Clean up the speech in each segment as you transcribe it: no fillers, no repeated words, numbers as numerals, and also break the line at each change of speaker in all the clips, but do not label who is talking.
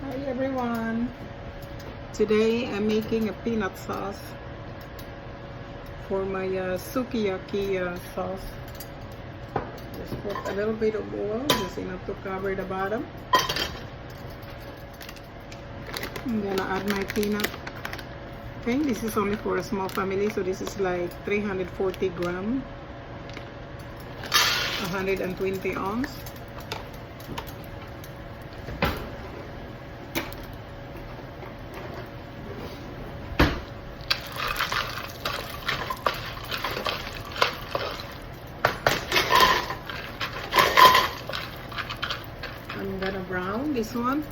Hi everyone. Today I'm making a peanut sauce for my sukiyaki sauce. Just put a little bit of oil, just enough to cover the bottom. I'm gonna add my peanut. Okay, this is only for a small family, so this is like 340 gram, 120 ounce. I'm gonna brown this one.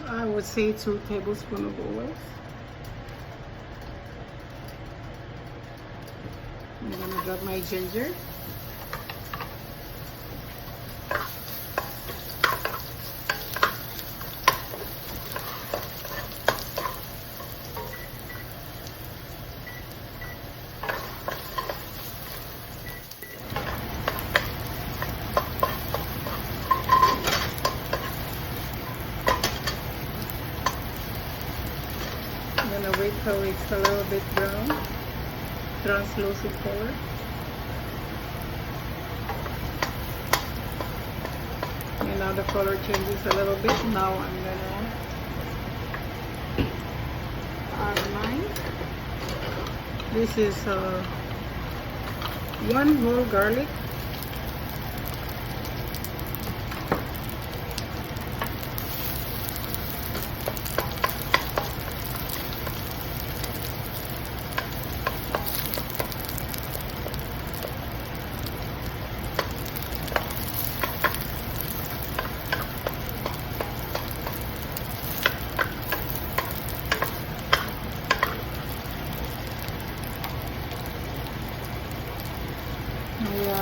I would say 2 tablespoons of oil. I'm gonna drop my ginger. I'm gonna wait till it's a little bit brown, translucent color. And now the color changes a little bit. Now I'm gonna add mine. This is 1 whole garlic.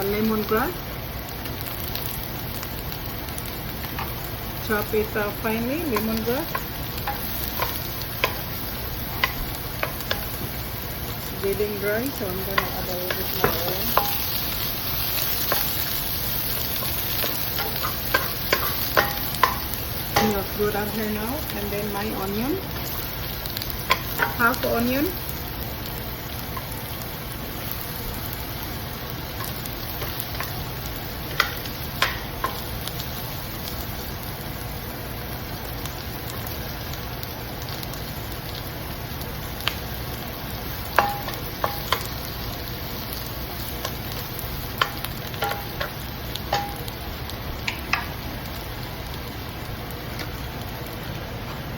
Lemongrass. Chop it finely, lemongrass. It's getting dry, so I'm gonna add a little bit more oil. Enough good out here now, and then my onion, half onion.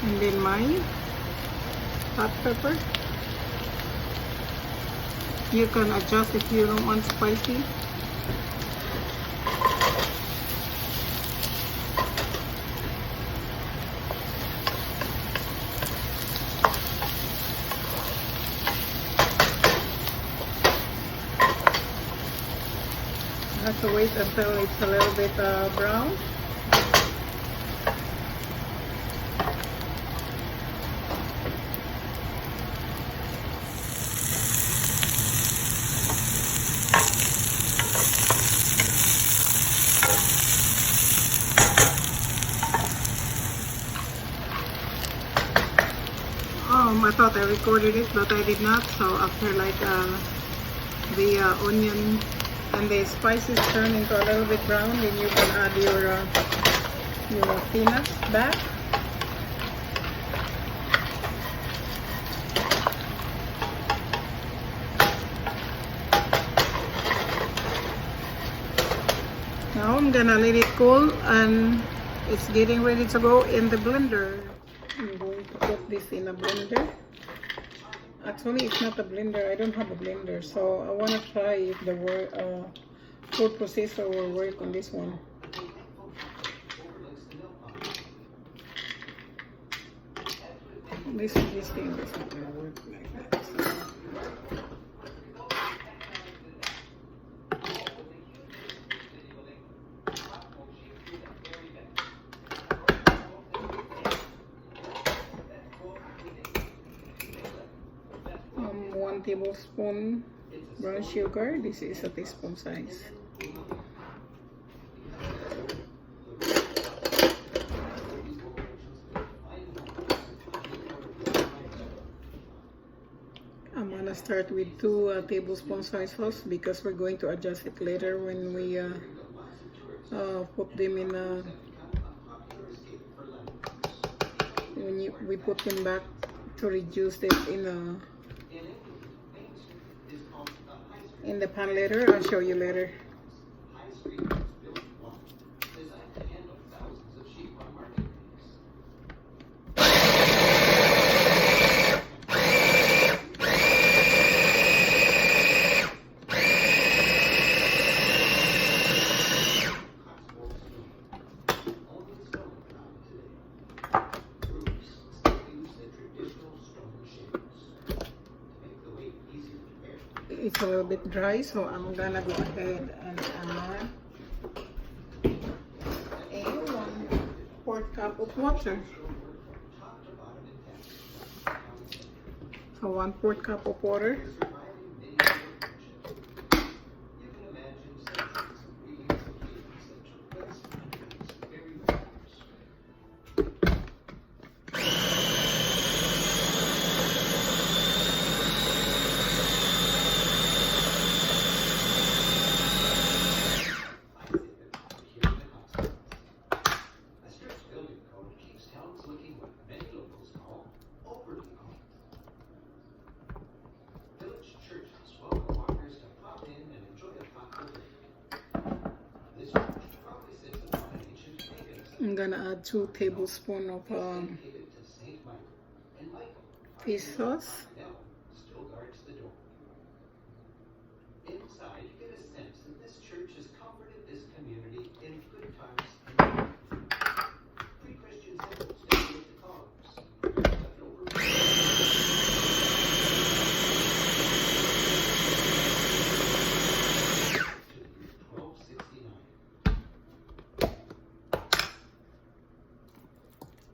And then my hot pepper. You can adjust if you don't want spicy. to wait until it's a little bit brown. I thought I recorded it, but I did not. So after like the onion and the spices turn into a little bit brown, then you can add your peanuts back. Now I'm gonna let it cool, and it's getting ready to go in the blender. I'm going to put this in a blender. Actually, it's not a blender. I don't have a blender, so I want to try if the food processor will work on this one. This thing is not going to work like that. So. 1 tablespoon brown sugar. This is a teaspoon size. I'm gonna start with 2 tablespoon soy sauce because we're going to adjust it later when we put them in we put them back to reduce it in the pan later. I'll show you later. It's a little bit dry, so I'm gonna go ahead and add a 1/4 cup of water. So 1/4 cup of water. I'm gonna add 2 tablespoons of fish sauce. Inside, you get a sense that this church has comforted this community in good times and pre-Christian symbols decorate the columns.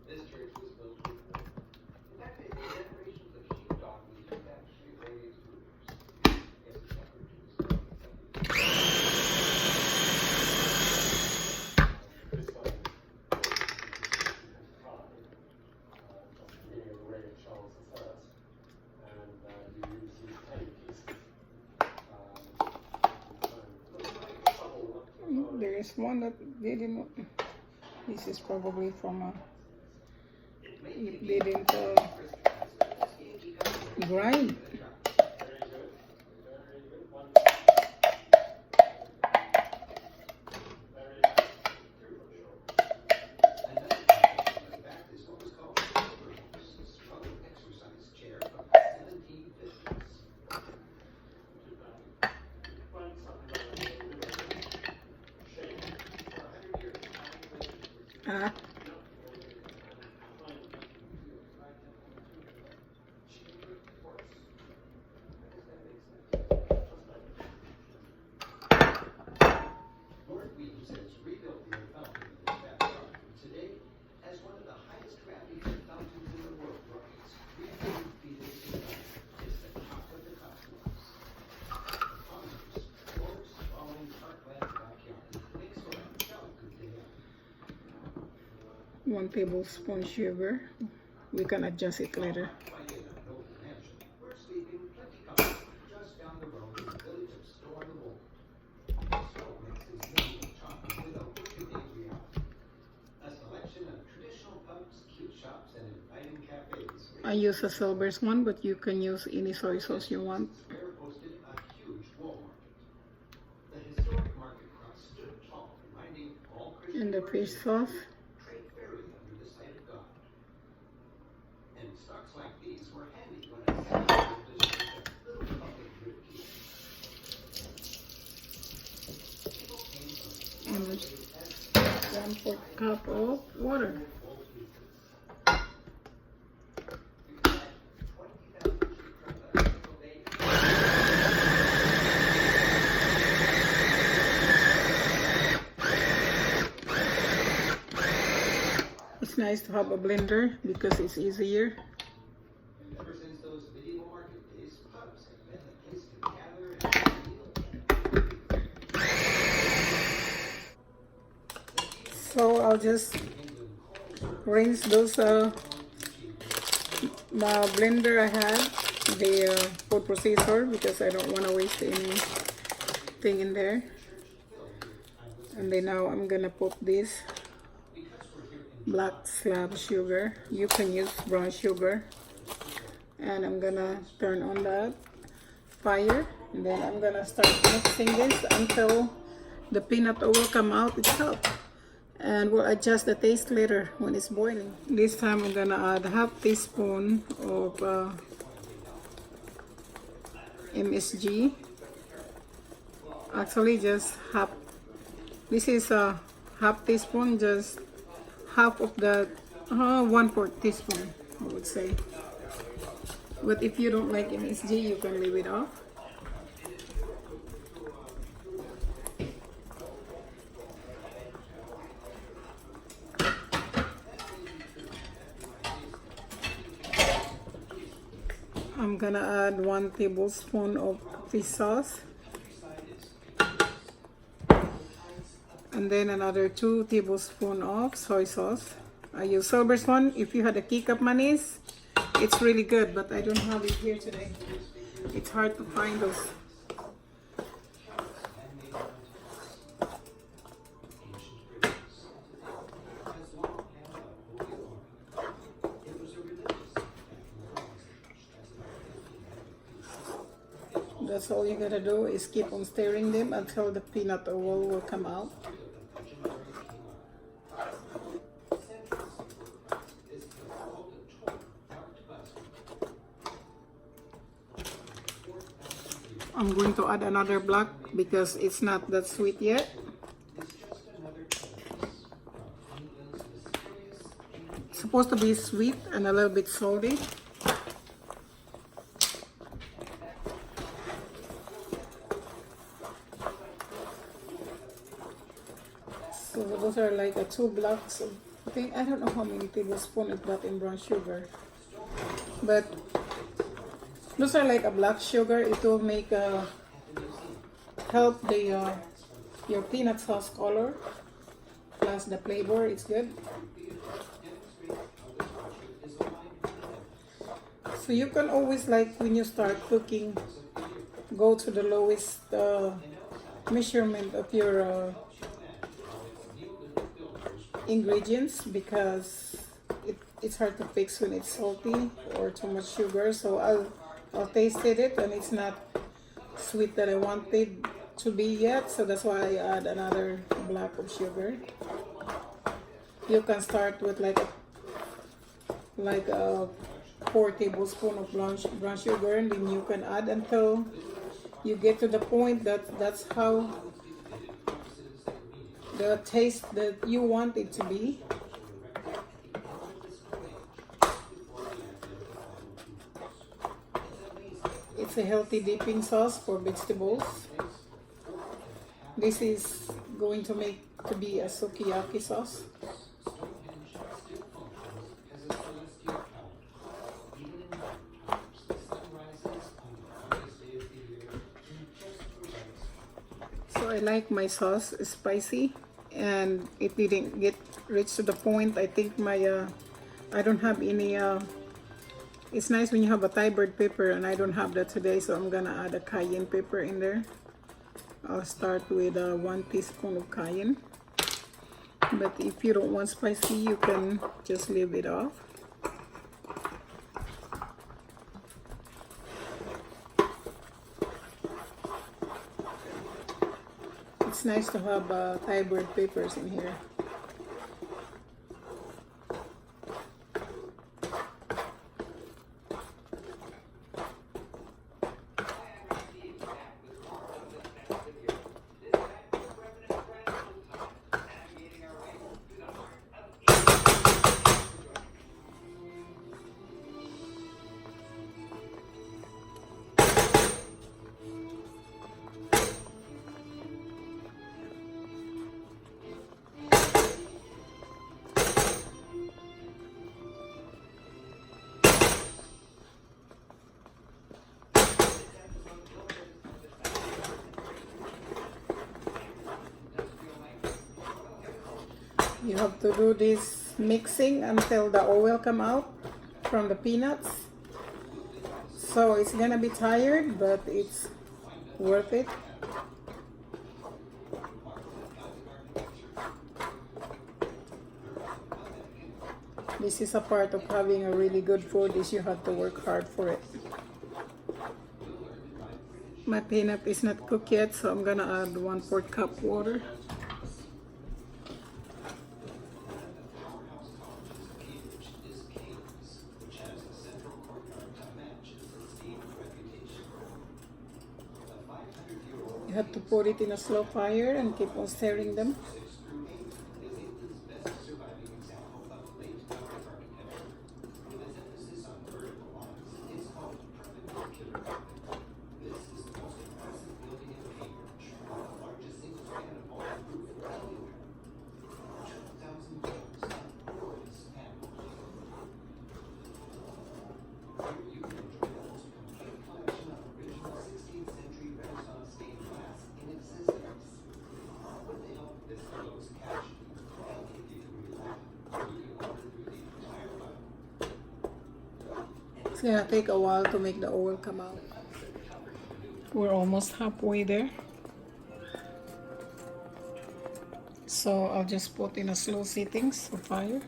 This church was built with wood. In fact, they say generations of sheepdog meat have actually raised rooters. Yes, a shepherd too. There is one that they didn't. This is probably from it didn't grind. 1 tablespoon sugar. We can adjust it later. I use a Silver's one, but you can use any soy sauce you want. And the fish sauce. And 1/4 cup of water. It's nice to have a blender because it's easier. So I'll just rinse those the blender I had, the food processor, because I don't want to waste anything in there. And then now I'm gonna put this black slab sugar. You can use brown sugar. And I'm gonna turn on that fire, and then I'm gonna start mixing this until the peanut oil come out itself. And we'll adjust the taste later when it's boiling. This time I'm gonna add 1/2 teaspoon of MSG. Actually, just half. This is a 1/2 teaspoon, just half of the 1/4 teaspoon, I would say. But if you don't like MSG, you can leave it off. I'm gonna add 1 tablespoon of fish sauce, and then another 2 tablespoons of soy sauce. I use Silver's one. If you had a Kikap mayonnaise, it's really good, but I don't have it here today. It's hard to find those. That's all you gotta do is keep on stirring them until the peanut oil will come out. I'm going to add another black because it's not that sweet yet. It's supposed to be sweet and a little bit salty. So those are like 2 blocks of, I don't know how many tablespoons of that in brown sugar, but those are like a black sugar. It will make help the your peanut sauce color plus the flavor. It's good. So you can always, like when you start cooking, go to the lowest measurement of your ingredients, because it's hard to fix when it's salty or too much sugar. So I'll tasted it and it's not sweet that I wanted to be yet, so that's why I add another block of sugar. You can start with like a 4 tablespoons of brown sugar, and then you can add until you get to the point that that's how the taste that you want it to be. It's a healthy dipping sauce for vegetables. This is going to be a sukiyaki sauce. So I like my sauce spicy, and it didn't get reach to the point. I think my I don't have any it's nice when you have a Thai bird pepper, and I don't have that today, so I'm gonna add a cayenne pepper in there. I'll start with 1 teaspoon of cayenne, but if you don't want spicy, you can just leave it off. It's nice to have Thai bird peppers in here. You have to do this mixing until the oil come out from the peanuts. So it's gonna be tired, but it's worth it. This is a part of having a really good food, is you have to work hard for it. My peanut is not cooked yet, so I'm gonna add 1/4 cup water. You have to put it in a slow fire and keep on stirring them. It's gonna take a while to make the oil come out. We're almost halfway there. So I'll just put in a slow settings of fire.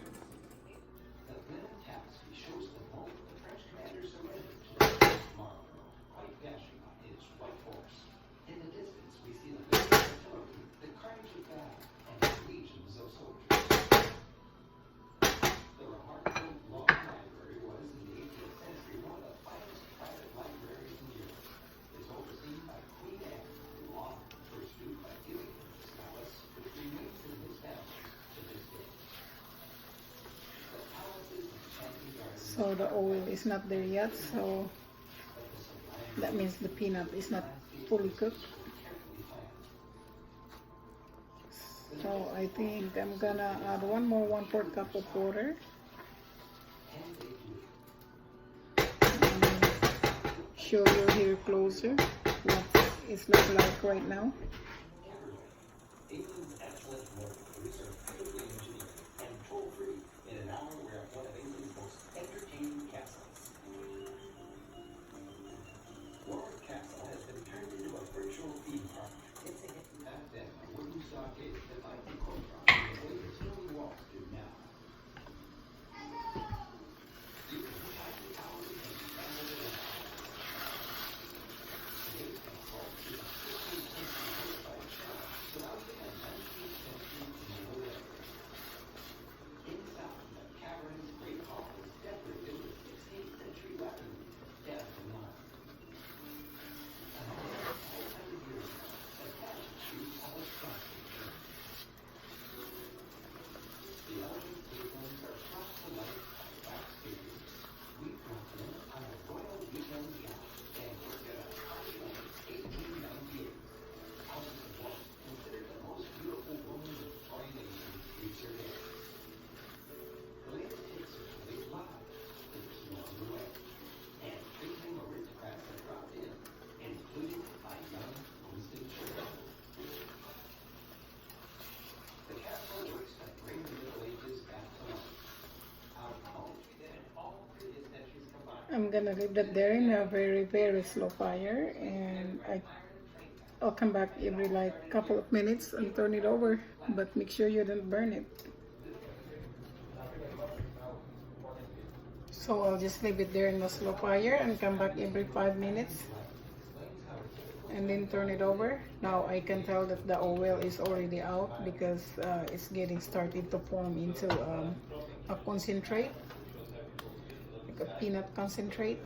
So the oil is not there yet, so that means the peanut is not fully cooked. So I think I'm gonna add 1/4 cup of water. Show you here closer what it looks like right now. I'm gonna leave that there in a very, very slow fire, and I'll come back every like couple of minutes and turn it over, but make sure you don't burn it. So I'll just leave it there in a slow fire and come back every 5 minutes and then turn it over. Now I can tell that the oil is already out because it's getting started to form into a concentrate, like a peanut concentrate.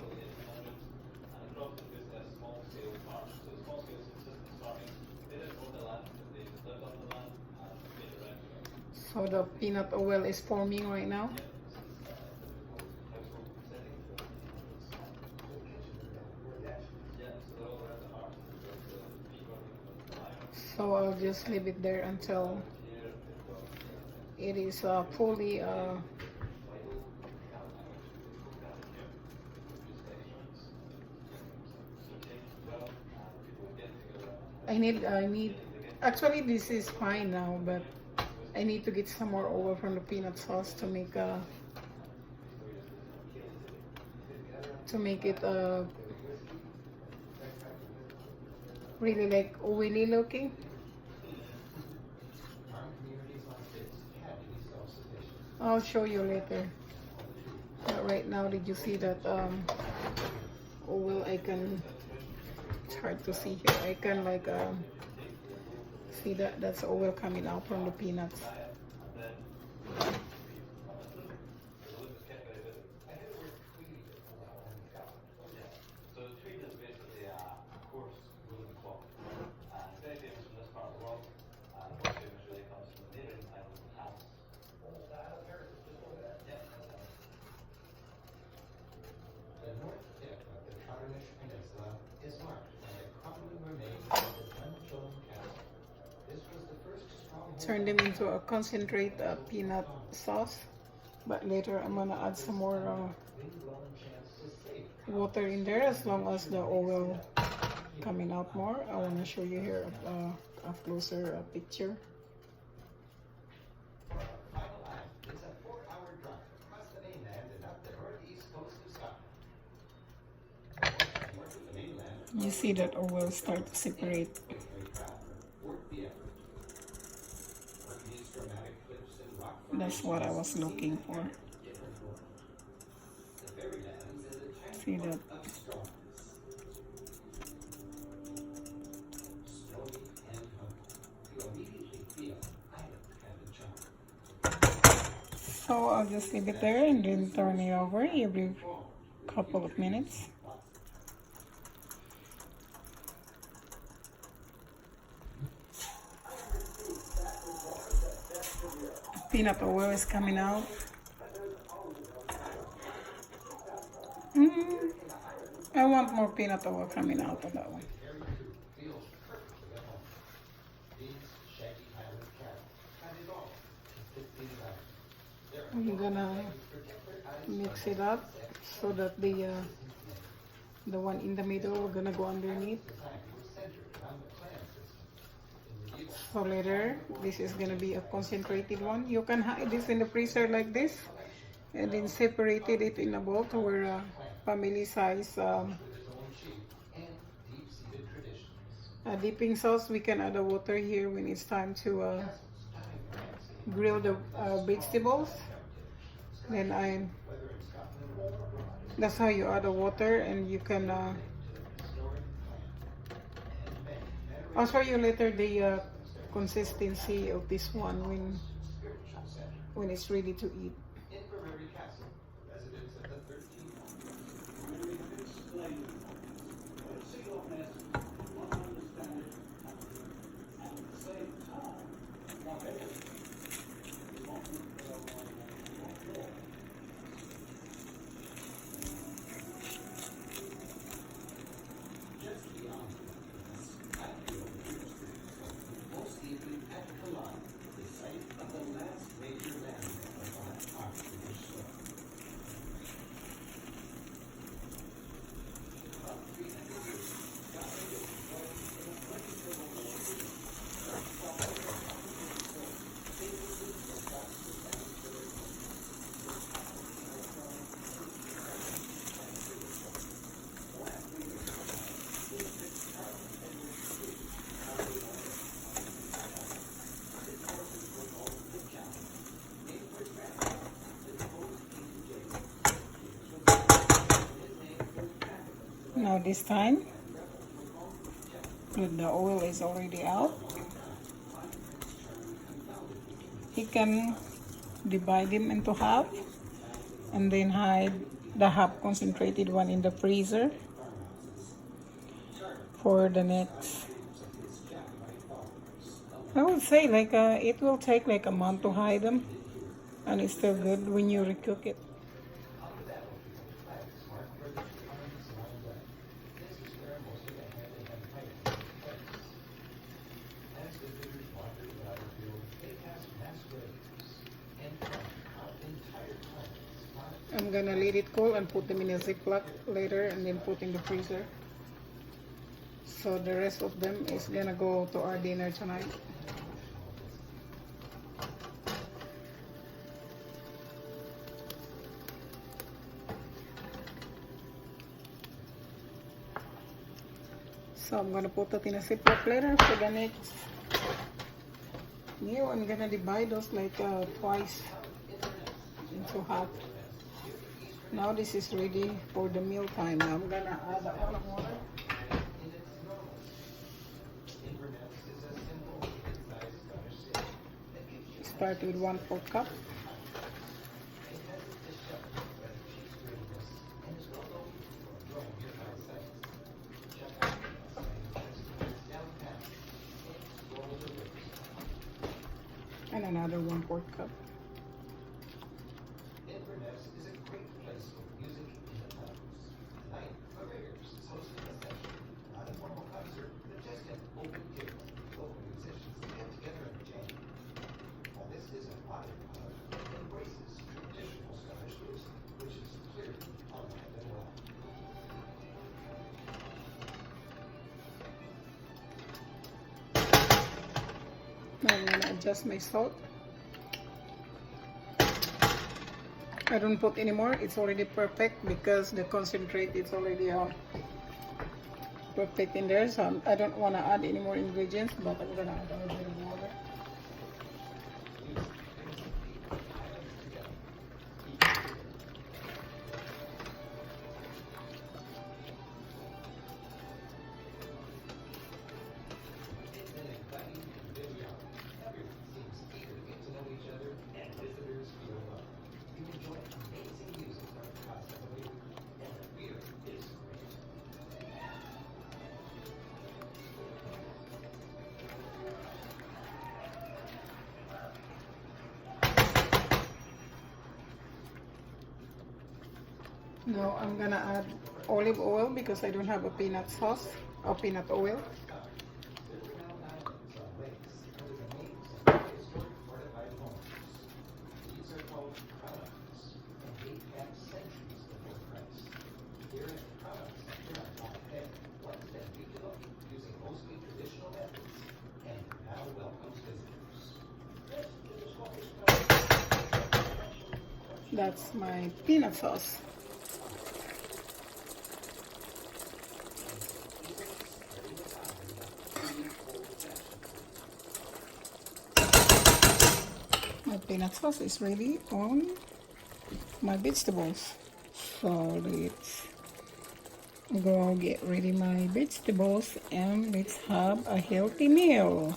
So the peanut oil is forming right now. So I'll just leave it there until it is fully I need actually this is fine now, but I need to get some more oil from the peanut sauce to make it really like oily looking. I'll show you later. But right now, did you see that oil? It's hard to see here. I can like see that's oil coming out from the peanuts. Turn them into a concentrate peanut sauce, but later I'm gonna add some more water in there as long as the oil coming out more. I want to show you here a closer picture. You see that oil start to separate. That's what I was looking for. See that? So I'll just leave it there and then turn it over every couple of minutes. Peanut oil is coming out. I want more peanut oil coming out of that one. I'm gonna mix it up so that the one in the middle we're gonna go underneath. So later, this is gonna be a concentrated one. You can hide this in the freezer like this, and then separated it in a bowl to where family size dipping sauce. We can add the water here when it's time to grill the vegetables. Then that's how you add the water, and you can I'll show you later the consistency of this one when it's ready to eat. Now this time, when the oil is already out, he can divide them into half and then hide the half concentrated one in the freezer for the next, I would say like it will take like a month to hide them, and it's still good when you recook it. I'm gonna let it cool and put them in a Ziploc later and then put in the freezer. So the rest of them is gonna go to our dinner tonight. So I'm gonna put it in a Ziploc later for the next meal. I'm gonna divide those like twice into half. Now this is ready for the meal time. Now I'm gonna add a lot of water. Start with 1/4 cup. And another 1/4 cup. Now I'm gonna adjust my salt. I don't put any more, it's already perfect because the concentrate is already perfect in there, so I don't want to add any more ingredients, but I'm gonna add a little bit of water. Now I'm gonna add olive oil because I don't have a peanut sauce or peanut oil. That's my peanut sauce. My peanut sauce is ready on my vegetables. So let's go get ready my vegetables and let's have a healthy meal.